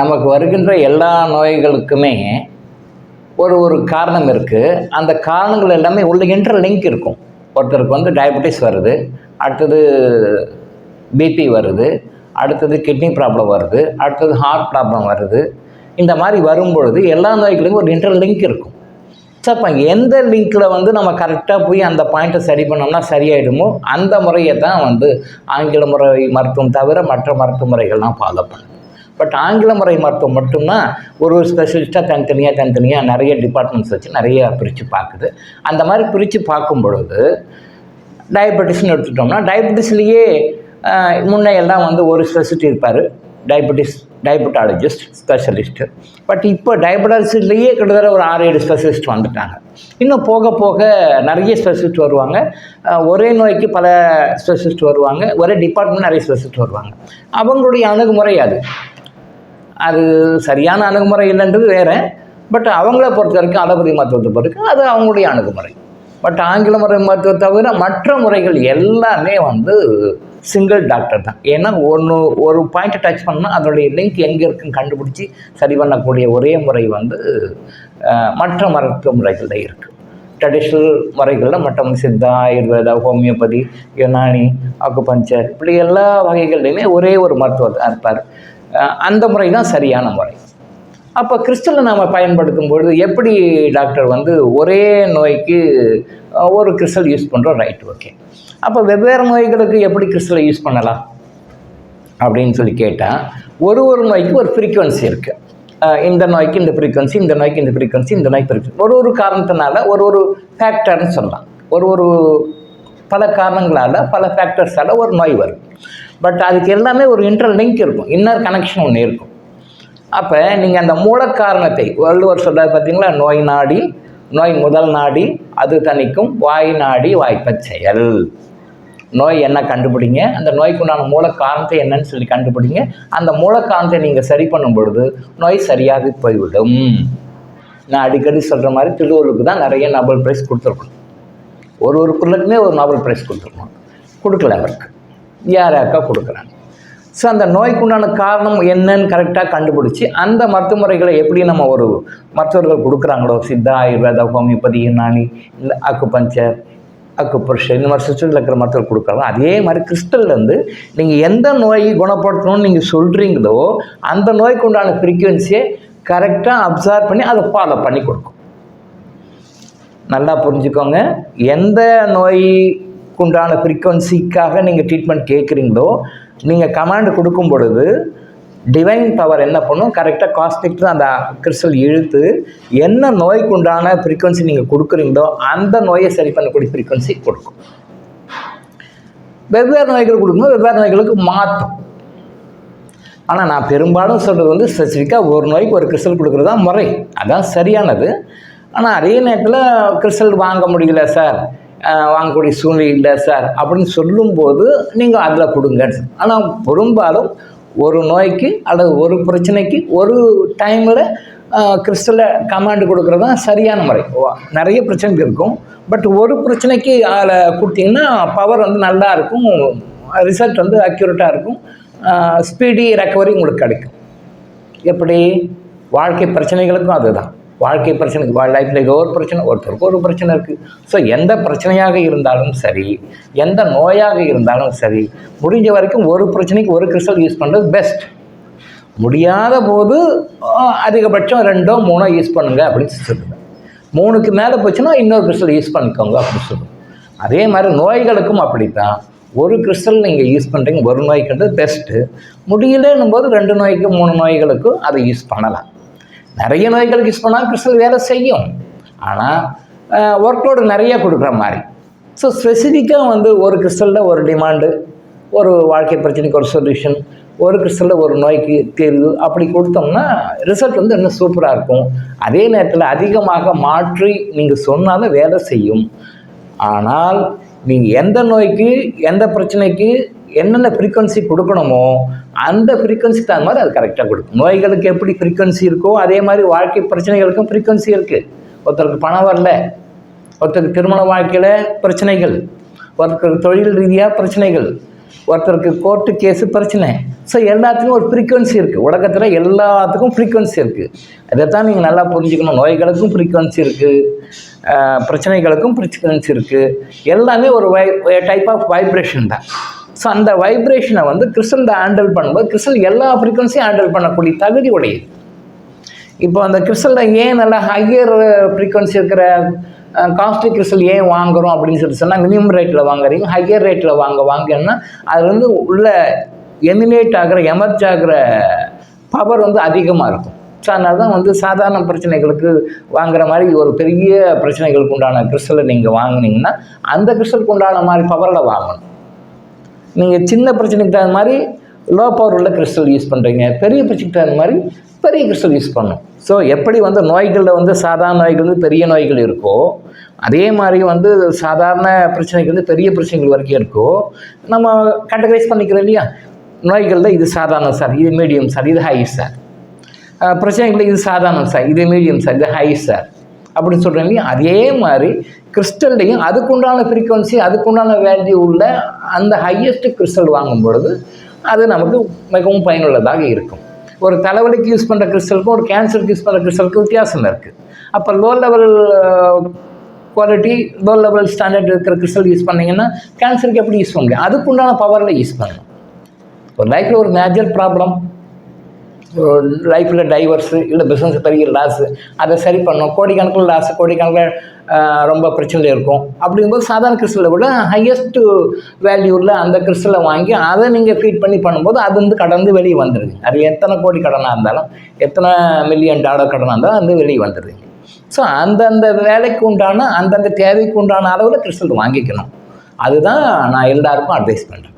நமக்கு வருகின்ற எல்லா நோய்களுக்குமே ஒரு காரணம் இருக்குது. அந்த காரணங்கள் எல்லாமே உள்ள இன்டர்லிங்க் இருக்கும். ஒருத்தருக்கு வந்து டயபெட்டிஸ் வருது, அடுத்தது பிபி வருது, அடுத்தது கிட்னி ப்ராப்ளம் வருது, அடுத்தது ஹார்ட் ப்ராப்ளம் வருது. இந்த மாதிரி வரும்பொழுது எல்லா நோய்களுக்கும் ஒரு இன்டர்லிங்க் இருக்கும். ஸோ அப்போ எந்த லிங்க்கில் வந்து நம்ம கரெக்டாக போய் அந்த பாயிண்ட்டை சரி பண்ணோம்னா சரியாயிடுமோ அந்த முறையை தான் வந்து ஆங்கில முறை மருத்துவம் தவிர மற்ற மருத்துவ முறைகள்லாம் ஃபாலோ பண்ணும். பட் ஆங்கில முறை மருத்துவம் மட்டும்தான் ஒரு ஸ்பெஷலிஸ்ட்டாக தனித்தனியாக நிறைய டிபார்ட்மெண்ட்ஸ் வச்சு நிறைய பிரித்து பார்க்குது. அந்த மாதிரி பிரித்து பார்க்கும் பொழுது டயபெட்டிஸ்ன்னு எடுத்துட்டோம்னா டயபெட்டிஸ்லேயே முன்னே எல்லாம் வந்து ஒரு ஸ்பெஷலிஸ்ட் இருப்பார், டயபெட்டாலஜிஸ்ட் ஸ்பெஷலிஸ்ட்டு. பட் இப்போ டயபெட்டாலஜிஸ்ட்லேயே கிட்டத்தட்ட ஒரு 6-7 ஸ்பெஷலிஸ்ட் வந்துட்டாங்க. இன்னும் போக போக நிறைய ஸ்பெஷலிஸ்ட் வருவாங்க. ஒரே நோய்க்கு பல ஸ்பெஷலிஸ்ட் வருவாங்க, ஒரே டிபார்ட்மெண்ட் நிறைய ஸ்பெஷலிஸ்ட் வருவாங்க. அவங்களுடைய அணுகுமுறை அது சரியான அணுகுமுறை இல்லைன்றது வேறு. பட் அவங்கள பொறுத்த வரைக்கும் அலோபதி மருத்துவத்தை பொறுத்து அது அவங்களுடைய அணுகுமுறை. பட் ஆங்கில முறை மருத்துவத்தை தவிர மற்ற முறைகள் எல்லாமே வந்து சிங்கிள் டாக்டர் தான். ஏன்னா ஒரு பாயிண்ட்டை டச் பண்ணால் அதனுடைய லிங்க் எங்கே இருக்குன்னு கண்டுபிடிச்சி சரி பண்ணக்கூடிய ஒரே முறை வந்து மற்ற மருத்துவ முறைகளில் இருக்குது. ட்ரெடிஷ்னல் முறைகளில் மற்ற சித்தா, ஆயுர்வேதா, ஹோமியோபதி, யுனானி, அக்குபஞ்சர் இப்படி எல்லா வகைகள்லையுமே ஒரே ஒரு மருத்துவர் தான் இருப்பார். அந்த முறை தான் சரியான முறை. அப்போ கிறிஸ்டலை நாம் பயன்படுத்தும் பொழுது எப்படி டாக்டர் வந்து ஒரே நோய்க்கு ஒரு கிறிஸ்டல் யூஸ் பண்ணுறோம், ரைட், ஓகே. அப்போ வெவ்வேறு நோய்களுக்கு எப்படி கிறிஸ்டலை யூஸ் பண்ணலாம் அப்படின்னு சொல்லி கேட்டால் ஒரு நோய்க்கு ஒரு ஃப்ரீக்குவன்சி இருக்குது. இந்த நோய்க்கு இந்த ஃப்ரீக்குவன்சி, இந்த நோய்க்கு இந்த ஃப்ரீக்குவன்சி, இந்த நோய்க்கு ஃப்ரீக்குவன்சி. ஒரு காரணத்தினால ஒரு ஃபேக்டர்னு சொல்லலாம். பல காரணங்களால் பல ஃபேக்டர்ஸால் ஒரு நோய் வரும். பட் அதுக்கு எல்லாமே ஒரு இன்டர்லிங்க் இருக்கும், இன்னர் கனெக்ஷன் ஒன்று இருக்கும். அப்போ நீங்கள் அந்த மூல காரணத்தை வள்ளுவர் சொல்கிறார் பார்த்தீங்களா, நோய் முதல் நாடி அது தணிக்கும், வாய் நாடி வாய்ப்பச் செயல். நோய் என்ன கண்டுபிடிங்க, அந்த நோய்க்குண்டான மூல காரணத்தை என்னன்னு சொல்லி கண்டுபிடிங்க. அந்த மூல காரணத்தை நீங்கள் சரி பண்ணும் பொழுது நோய் சரியாக போய்விடும். நான் அடிக்கடி சொல்கிற மாதிரி திருவள்ளுவருக்கு தான் நிறைய நோபல் பிரைஸ் கொடுத்துருக்கணும். ஒரு பொருளுக்குமே ஒரு நோபல் பிரைஸ் கொடுத்துருக்கணும், கொடுக்கல. அவருக்கு யாராக்கா கொடுக்குறாங்க. ஸோ அந்த நோய்க்குண்டான காரணம் என்னன்னு கரெக்டாக கண்டுபிடிச்சி அந்த மருத்துவ முறைகளை எப்படி நம்ம ஒரு மருத்துவர்கள் கொடுக்குறாங்களோ, சித்தா, ஆயுர்வேதா, ஹோமியோபதி, யுனானி, இந்த அக்குபஞ்சர், அக்குப்ரெஷர், இந்த மாதிரி சிஸ்டத்தில் இருக்கிற மருத்துவர் கொடுக்குறாங்க. அதே மாதிரி கிறிஸ்டல்லேருந்து நீங்கள் எந்த நோயை குணப்படுத்தணும்னு நீங்கள் சொல்கிறீங்களோ அந்த நோய்க்கு உண்டான ஃப்ரீக்குவன்சியை கரெக்டாக அப்சர்வ் பண்ணி அதை ஃபாலோ பண்ணி கொடுக்கும். நல்லா புரிஞ்சுக்கோங்க. எந்த நோய்க்குண்டான ஃப்ரீக்குவன்சிக்காக நீங்கள் ட்ரீட்மெண்ட் கேட்குறீங்களோ நீங்கள் கமாண்ட் கொடுக்கும் பொழுது டிவைன் பவர் என்ன பண்ணும், கரெக்டாக காஸ்டிக் அந்த கிறிஸ்டல் இழுத்து என்ன நோய்க்கு உண்டான ஃப்ரீக்குவன்சி நீங்கள் கொடுக்குறீங்களோ அந்த நோயை சரி பண்ணக்கூடிய ஃப்ரீக்குவன்சி கொடுக்கும். வெவ்வேறு நோய்கள் கொடுக்கும்போது வெவ்வேறு நோய்களுக்கு மாற்றும். ஆனால் நான் பெரும்பாலும் சொல்கிறது வந்து ஸ்பெசிஃபிக்காக ஒரு நோய்க்கு ஒரு கிறிஸ்டல் கொடுக்குறது தான் முறை, அதான் சரியானது. ஆனால் அதே நேரத்தில் கிறிஸ்டல் வாங்க முடியல சார், வாங்கக்கூடிய சூழ்நிலை இல்லை சார் அப்படின்னு சொல்லும்போது நீங்கள் அதில் கொடுங்க. ஆனால் பெரும்பாலும் ஒரு நோய்க்கு அல்லது ஒரு பிரச்சனைக்கு ஒரு டைமில் கிறிஸ்டலை கமாண்டு கொடுக்குறது தான் சரியான முறை. நிறைய பிரச்சனைகள் இருக்கும், பட் ஒரு பிரச்சனைக்கு அதில் கொடுத்தீங்கன்னா பவர் வந்து நல்லா இருக்கும், ரிசல்ட் வந்து அக்யூரேட்டாக இருக்கும், ஸ்பீடி ரெக்கவரி உங்களுக்கு கிடைக்கும். எப்படி வாழ்க்கை பிரச்சனைகளுக்கும் அதுதான். வாழ்க்கை பிரச்சனைக்கு லைஃப்பில் ஏதோ ஒரு பிரச்சனை, ஒருத்தருக்கு ஒரு பிரச்சனை இருக்குது. ஸோ எந்த பிரச்சனையாக இருந்தாலும் சரி, எந்த நோயாக இருந்தாலும் சரி, முடிஞ்ச வரைக்கும் ஒரு பிரச்சனைக்கு ஒரு கிறிஸ்டல் யூஸ் பண்ணுறது பெஸ்ட். முடியாத போது அதிகபட்சம் 2-3 யூஸ் பண்ணுங்க அப்படின்னு சொல்லுங்கள். 3க்கு மேலே போச்சுன்னா இன்னொரு கிறிஸ்டல் யூஸ் பண்ணிக்கோங்க அப்படின்னு சொல்லுங்கள். அதே மாதிரி நோய்களுக்கும் அப்படித்தான். ஒரு கிறிஸ்டல் நீங்கள் யூஸ் பண்ணுறீங்க ஒரு நோய்க்குன்றது பெஸ்ட்டு. முடியலன்னும் போது 2 நோய்க்கு 3 நோய்களுக்கும் அதை யூஸ் பண்ணலாம். நிறைய நோய்களுக்கு யூஸ் பண்ணால் கிறிஸ்டல் வேலை செய்யும், ஆனால் ஒர்க்லோடு நிறைய கொடுக்குற மாதிரி. ஸோ ஸ்பெசிஃபிக்காக வந்து ஒரு கிறிஸ்டலில் ஒரு டிமாண்டு, ஒரு வாழ்க்கை பிரச்சனைக்கு ஒரு சொல்யூஷன், ஒரு கிறிஸ்டலில் ஒரு நோய்க்கு தீர்வு அப்படி கொடுத்தோம்னா ரிசல்ட் வந்து இன்னும் சூப்பராக இருக்கும். அதே நேரத்தில் அதிகமாக மாற்றி நீங்கள் சொன்னாலும் வேலை செய்யும். ஆனால் நீங்கள் எந்த நோய்க்கு எந்த பிரச்சனைக்கு என்னென்ன ஃப்ரீக்குவன்சி கொடுக்கணுமோ அந்த ஃப்ரீக்குவன்சி தகுந்த மாதிரி அது கரெக்டாக கொடுக்கும். நோய்களுக்கு எப்படி ஃப்ரீக்குவன்சி இருக்கோ அதே மாதிரி வாழ்க்கை பிரச்சனைகளுக்கும் ஃப்ரீக்குவன்சி இருக்குது. ஒருத்தருக்கு பணம் வரல, ஒருத்தருக்கு திருமண வாழ்க்கையில் பிரச்சனைகள், ஒருத்தருக்கு தொழில் ரீதியாக பிரச்சனைகள், ஒருத்தருக்கு கோர்ட்டு கேஸு பிரச்சனை. ஸோ எல்லாத்துக்கும் ஒரு ஃப்ரீக்வன்சி இருக்குது. உலகத்தில் எல்லாத்துக்கும் ஃப்ரீக்வன்சி இருக்குது. இதைத்தான் நீங்கள் நல்லா புரிஞ்சுக்கணும். நோய்களுக்கும் ஃப்ரீக்வன்சி இருக்குது, பிரச்சனைகளுக்கும் ஃப்ரீக்வன்சி இருக்குது. எல்லாமே ஒரு டைப் ஆஃப் வைப்ரேஷன் தான். ஸோ அந்த வைப்ரேஷனை வந்து கிறிஸ்டலில் ஹேண்டில் பண்ணும்போது கிறிஸ்டல் எல்லா ஃப்ரீக்வன்சியும் ஹேண்டில் பண்ணக்கூடிய தகுதி உடையது. இப்போ அந்த கிறிஸ்டலில் ஏன் நல்லா ஹையர் ஃப்ரீக்வன்சி இருக்கிற காஸ்ட்லி கிறிஸ்டல் ஏன் வாங்குகிறோம் அப்படின்னு சொன்னால், மினிமம் ரேட்டில் வாங்குறீங்க, ஹையர் ரேட்டில் வாங்கன்னா அது வந்து உள்ள எமினேட் ஆகிற எமர்ஜ் ஆகிற பவர் வந்து அதிகமாக இருக்கும். ஸோ அதனால தான் வந்து சாதாரண பிரச்சனைகளுக்கு வாங்குகிற மாதிரி ஒரு பெரிய பிரச்சனைகளுக்கு உண்டான கிறிஸ்டலை நீங்கள் வாங்கினீங்கன்னா அந்த கிறிஸ்டலுக்கு உண்டான மாதிரி பவரில் வாங்கணும். நீங்கள் சின்ன பிரச்சனைக்கு தகுந்த மாதிரி லோ பவர் உள்ள கிறிஸ்டல் யூஸ் பண்ணுறீங்க, பெரிய பிரச்சனைக்கு தகுந்த மாதிரி பெரிய கிறிஸ்டல் யூஸ் பண்ணணும். ஸோ எப்படி வந்து நோய்களில் வந்து சாதாரண நோய்கள் வந்து பெரிய நோய்கள் இருக்கோ, அதே மாதிரி வந்து சாதாரண பிரச்சனைகள் வந்து பெரிய பிரச்சனைகள் வரைக்கும் இருக்கோ, நம்ம கேட்டகரைஸ் பண்ணிக்கிறோம் இல்லையா? நோய்களில் இது சாதாரணம் சார், இது மீடியம் சார், இது ஹை சார். பிரச்சனைகளில் இது சாதாரணம் சார், இது மீடியம் சார், இது ஹை சார் அப்படின்னு சொல்கிறேன் இல்லையா? அதே மாதிரி கிறிஸ்டல்லையும் அதுக்குண்டான ஃப்ரீக்வன்சி, அதுக்குண்டான வேல்யூ உள்ள அந்த ஹையஸ்ட் கிறிஸ்டல் வாங்கும் பொழுது அது நமக்கு மிகவும் பயனுள்ளதாக இருக்கும். ஒரு தலைவலிக்கு யூஸ் பண்ணுற கிறிஸ்டலுக்கும் ஒரு கேன்சருக்கு யூஸ் பண்ணுற கிறிஸ்டலுக்கும் வித்தியாசம் இருக்குது. அப்போ low level quality, low level standard இருக்கிற கிறிஸ்டல் யூஸ் பண்ணிங்கன்னா கேன்சருக்கு எப்படி யூஸ் பண்ண முடியும்? அதுக்குண்டான பவரில் யூஸ் பண்ணணும். ஒரு லைஃப்பில் ஒரு மேஜர் ப்ராப்ளம், லைஃப்பில் டைவர்ஸு இல்லை பிஸ்னஸ் பெரிய லாஸு, அதை சரி பண்ணணும். கோடிக்கணக்கில் லாஸு, கோடிக்கணக்கில் ரொம்ப பிரச்சனை இருக்கும். அப்படிங்கும்போது சாதாரண கிறிஸ்டலை விட ஹையஸ்ட்டு வேல்யூவில் அந்த கிறிஸ்டலை வாங்கி அதை நீங்கள் ஃபீட் பண்ணி பண்ணும்போது அது வந்து கடந்து வெளியே வந்துடுது. அது எத்தனை கோடி கடனாக இருந்தாலும், எத்தனை மில்லியன் டாலர் கடனாக இருந்தாலும் அது வெளியே வந்துடுது. ஸோ அந்தந்த வேலைக்கு உண்டான, அந்தந்த தேவைக்கு உண்டான அளவில் கிறிஸ்டல் வாங்கிக்கணும். அதுதான் நான் எல்லாருக்கும் அட்வைஸ் பண்ணுறேன்.